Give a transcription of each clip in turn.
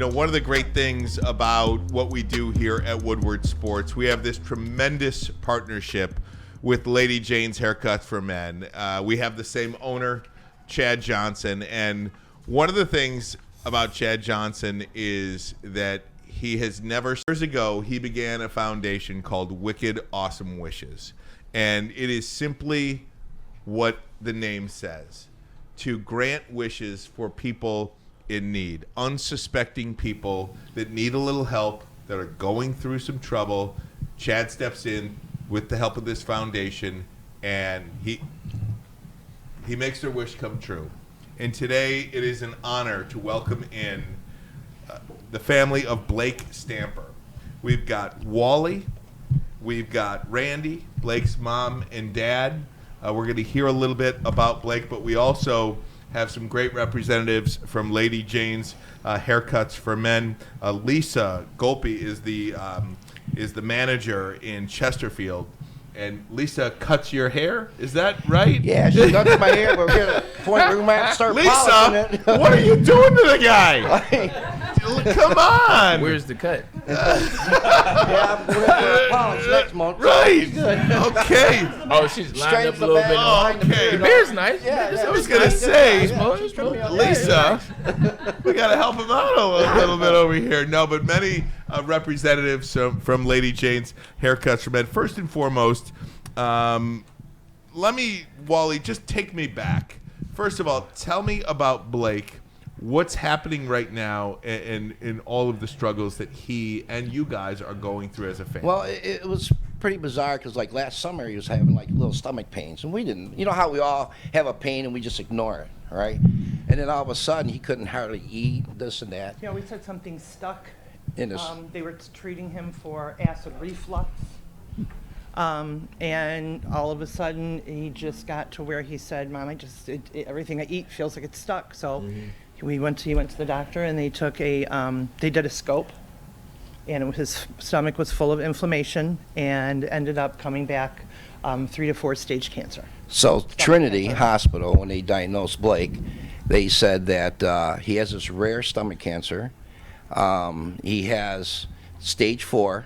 one of the great things about what we do here at Woodward Sports, we have this tremendous partnership with Lady Jane's Haircuts for Men. We have the same owner, Chad Johnson, and one of the things about Chad Johnson is that he has never, years ago, he began a foundation called Wicked Awesome Wishes. And it is simply what the name says, to grant wishes for people in need, unsuspecting people that need a little help, that are going through some trouble. Chad steps in with the help of this foundation, and he makes their wish come true. And today it is an honor to welcome in the family of Blake Stamper. We've got Wally, we've got Randy, Blake's mom and dad. We're going to hear a little bit about Blake, but we also have some great representatives from Lady Jane's Haircuts for Men. Lisa Golpe is the manager in Chesterfield. And Lisa cuts your hair? Is that right? Yeah, she cuts my hair. We're going to have to start polishing it. Lisa, what are you doing to the guy? Come on. Where's the cut? Yeah, we're going to polish next month. Right. Okay. Oh, she's lined up a little bit. Oh, okay. The beard's nice. Yeah, I was going to say, Yeah. Lisa, we got to help him out a little bit over here. No, but many representatives from Lady Jane's Haircuts for Men. First and foremost, let me, Wally, just take me back. First of all, tell me about Blake. What's happening right now in all of the struggles that he and you guys are going through as a family? Well, it was pretty bizarre because like last summer he was having like little stomach pains, and we didn't. You know how we all have a pain and we just ignore it, right? And then all of a sudden he couldn't hardly eat, this and that. Yeah, we said something stuck. In his, They were treating him for acid reflux. And all of a sudden he just got to where he said, Mom, everything I eat feels like it's stuck. So he went to the doctor, and they took they did a scope, and his stomach was full of inflammation and ended up coming back 3 to 4 stage cancer. So Trinity Hospital, when they diagnosed Blake, they said that he has this rare stomach cancer. He has stage 4.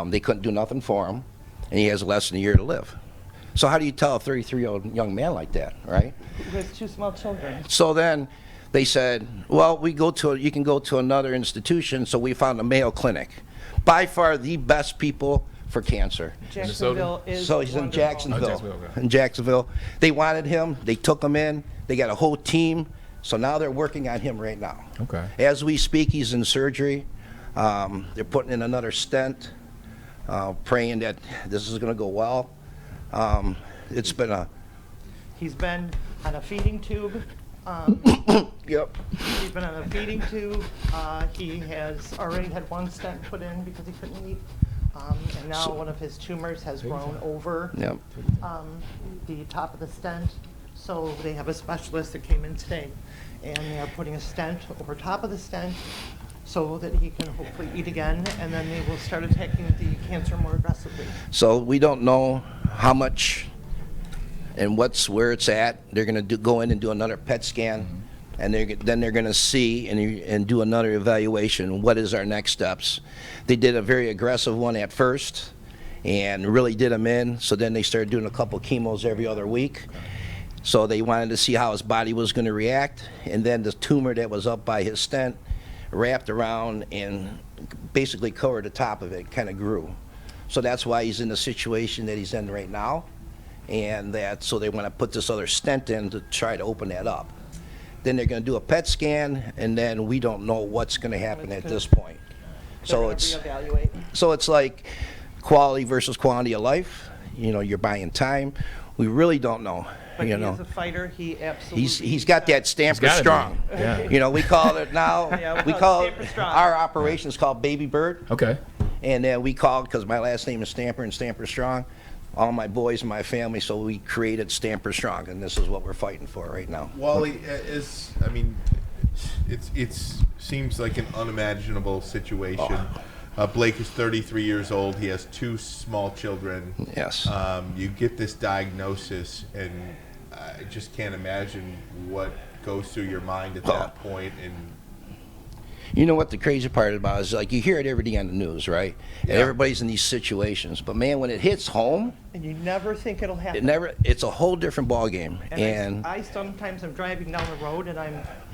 They couldn't do nothing for him, and he has less than a year to live. So how do you tell a 33-year-old young man like that, right? With 2 small children. So then they said, well, you can go to another institution. So we found a Mayo Clinic, by far the best people for cancer. Jacksonville is So he's in wonderful. Jacksonville. Okay. In Jacksonville. They wanted him. They took him in. They got a whole team. So now they're working on him right now. Okay. As we speak, he's in surgery. They're putting in another stent, praying that this is going to go well. It's been He's been on a feeding tube. Yep. He's been on a feeding tube. He has already had 1 stent put in because he couldn't eat. And now one of his tumors has grown over Yep. the top of the stent. So they have a specialist that came in today, and they are putting a stent over top of the stent so that he can hopefully eat again, and then they will start attacking the cancer more aggressively. So we don't know how much and where it's at. They're going to go in and do another PET scan, and then they're going to see and do another evaluation. What is our next steps? They did a very aggressive one at first and really did him in. So then they started doing a couple chemos every other week. So they wanted to see how his body was going to react, and then the tumor that was up by his stent wrapped around and basically covered the top of it, kind of grew. So that's why he's in the situation that he's in right now, and so they want to put this other stent in to try to open that up. Then they're going to do a PET scan, and then we don't know what's going to happen at this point. So it's like quality versus quantity of life. You're buying time. We really don't know. But he is a fighter. He absolutely. He's got that Stamper Strong. Yeah. We call it now. Yeah, we call it Stamper Strong. our operation is called Baby Bird. Okay. And then we called, because my last name is Stamper and Stamper Strong, all my boys and my family. So we created Stamper Strong, and this is what we're fighting for right now. Wally, it seems like an unimaginable situation. Blake is 33 years old. He has 2 small children. Yes. You get this diagnosis, and I just can't imagine what goes through your mind at that point. And You know what the crazy part about is, like, you hear it every day on the news, right? And everybody's in these situations. But, man, when it hits home, And you never think it'll happen. it's a whole different ballgame. And I sometimes I'm driving down the road and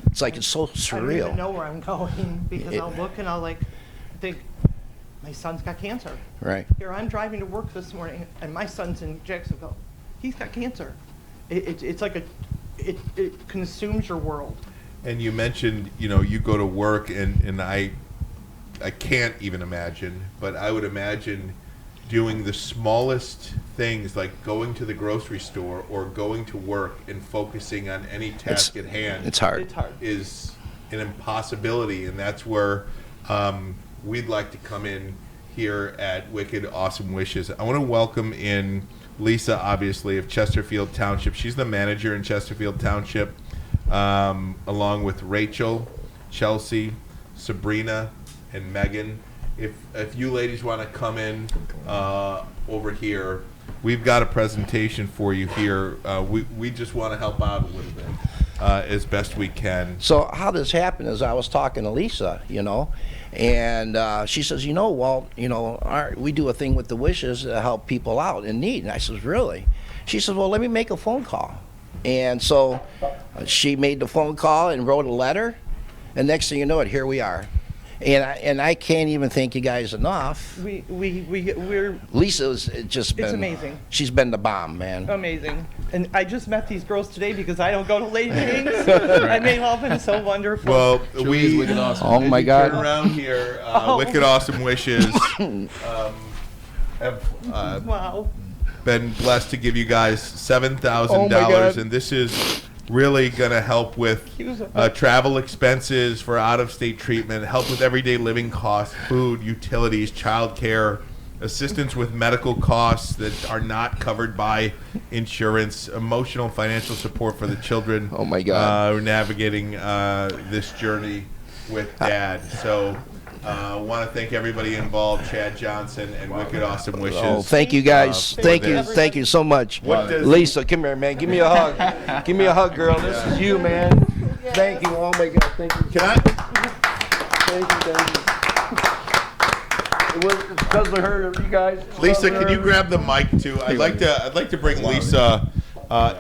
it's like it's so I don't even surreal. know where I'm going because I'll look and I'll like think, my son's got cancer. Right. Here I'm driving to work this morning and my son's in Jacksonville. He's got cancer. It's like it consumes your world. And you mentioned, you go to work, and I can't even imagine, but I would imagine doing the smallest things like going to the grocery store or going to work and focusing on any task at hand. It's hard. It's hard. Is an impossibility, and that's where we'd like to come in here at Wicked Awesome Wishes. I want to welcome in Lisa, obviously, of Chesterfield Township. She's the manager in Chesterfield Township, along with Rachel, Chelsea, Sabrina, and Megan. If you ladies want to come in over here, we've got a presentation for you here. We just want to help out a little bit as best we can. So how this happened is I was talking to Lisa, and she says, we do a thing with the Wishes to help people out in need. And I says, really? She says, well, let me make a phone call. And so she made the phone call and wrote a letter. And next thing you know it, here we are. And I can't even thank you guys enough. We're Lisa's just been... It's amazing. She's been the bomb, man. amazing. And I just met these girls today because I don't go to Lady Jane's. And they've all been so wonderful. Well, we Wicked Awesome. Oh, my God. turn around here. Wicked Awesome Wishes have Wow. been blessed to give you guys $7,000, Oh, my God. and this is really going to help with travel expenses for out-of-state treatment, help with everyday living costs, food, utilities, childcare, assistance with medical costs that are not covered by insurance, emotional and financial support for the children. Oh, my God. Who are navigating this journey with Dad. So I want to thank everybody involved, Chad Johnson and Wicked Awesome Wishes. Oh, thank you guys. Thank you. Thank you so much. What does- Lisa, come here, man. Give me a hug. Give me a hug, girl. This is you, man. Thank you. Oh my God. Thank you. Can I? Thank you. It was because of her, you guys. Lisa, can you grab the mic too? I'd like to bring Lisa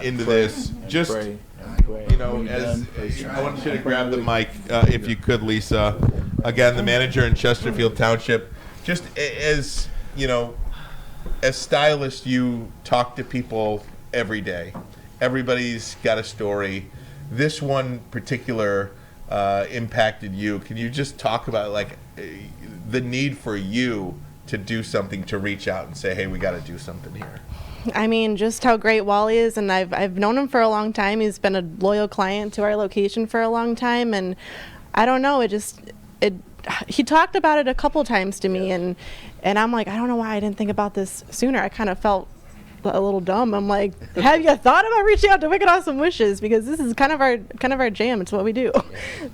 into this. Just Pray. as I want you to grab the mic if you could, Lisa. Again, the manager in Chesterfield Township. Just as as stylists, you talk to people every day. Everybody's got a story. This one particular impacted you. Can you just talk about the need for you to do something, to reach out and say, hey, we got to do something here? I mean, just how great Wally is, and I've known him for a long time. He's been a loyal client to our location for a long time, and I don't know, he talked about it a couple times to me, and I'm like, I don't know why I didn't think about this sooner. I kind of felt a little dumb. I'm like, have you thought about reaching out to Wicked Awesome Wishes, because this is kind of our jam. It's what we do.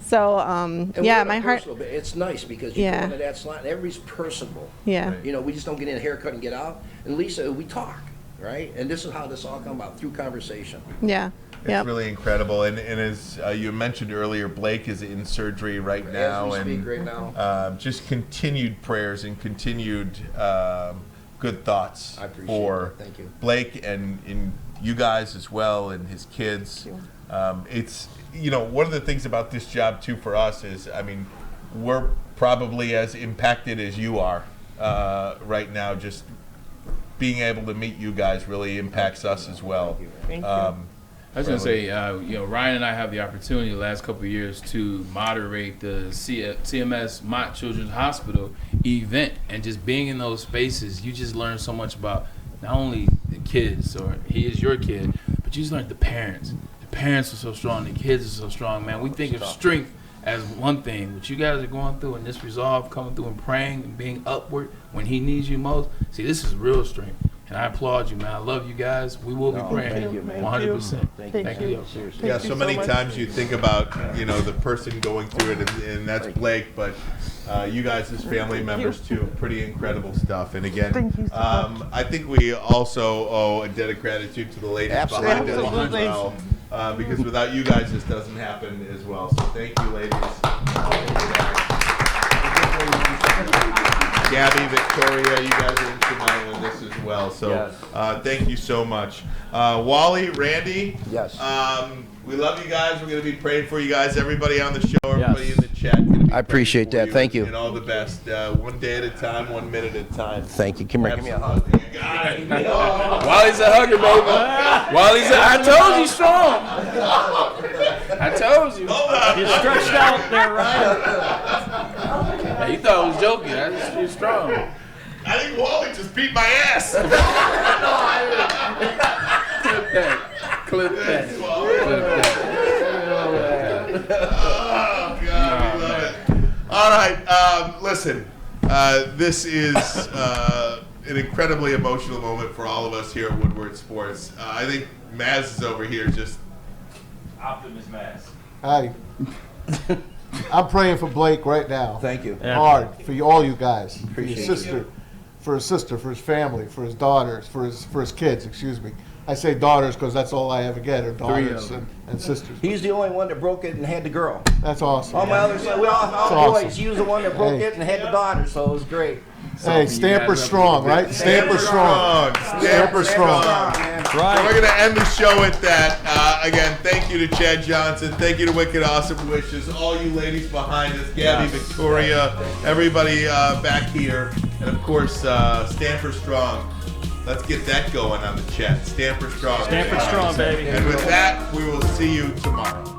So my heart. It's nice because you go into that slot and everybody's personable. Yeah. We just don't get in a haircut and get out. And Lisa, we talk, right? And this is how this all come about, through conversation. Yeah. It's really incredible. And as you mentioned earlier, Blake is in surgery right now. As we speak right now. Just continued prayers and continued good thoughts I appreciate for that. Thank you. Blake and you guys as well, and his kids. It's one of the things about this job too for us is, we're probably as impacted as you are right now. Just being able to meet you guys really impacts us as well. Thank you. I was going to say, Ryan and I have the opportunity the last couple of years to moderate the CMS Mott Children's Hospital event, and just being in those spaces, you just learn so much about not only the kids, or he is your kid, but you just learn the parents. The parents are so strong, the kids are so strong, man. We think of strength as one thing. What you guys are going through, and this resolve coming through and praying and being upward when he needs you most, see, this is real strength. And I applaud you, man. I love you guys. We will be praying. thank you, man. 100%. Thank you. Seriously. Yeah, so many times you think about, the person going through it, and that's Blake, but you guys as family members too, pretty incredible stuff. And again, I think we also owe a debt of gratitude to the ladies behind us as well, because without you guys, this doesn't happen as well. So thank you, ladies. Gabby, Victoria, you guys are instrumental in this as well. So Yes. thank you so much. Wally, Randy, Yes. we love you guys. We're going to be praying for you guys. Everybody on the show, everybody in the chat. Gonna be I appreciate praying that. for Thank you. And all the best. One day at a time, 1 minute at a time. Thank you. Come here. Give me a hug. Absolutely. You got it. Wally's a hugger, baby. Wally's I told you strong. I told you. Hold on. You stretched out there, Ryan. Hey, you thought I was joking. You're strong. I think Wally just beat my ass. Clip that. Clip that. Thanks, Wally. Clip that. Oh, God, we love it. All right, listen, this is an incredibly emotional moment for all of us here at Woodward Sports. I think Maz is over here just... Optimus Mass. Hi. I'm praying for Blake right now. Thank you. Hard for all you guys. For Appreciate your sister, for his sister, for his family, for his daughters, for his kids. Excuse me. I say daughters because that's all I ever get are daughters and sisters. He's the only one that broke it and had the girl. That's awesome. All my other sons, we all awesome. boys. He was the one that broke Hey. it and had the daughter, so it was great. Hey, Stamper strong, right? Stamper strong. Stamper strong. man. So we're going to end the show with that. Again, thank you to Chad Johnson. Thank you to Wicked Awesome Wishes. All you ladies behind us, Gabby, Victoria, everybody back here. And, of course, Stanford Strong. Let's get that going on the chat. Stanford Strong. Stanford Strong, baby. And with that, we will see you tomorrow.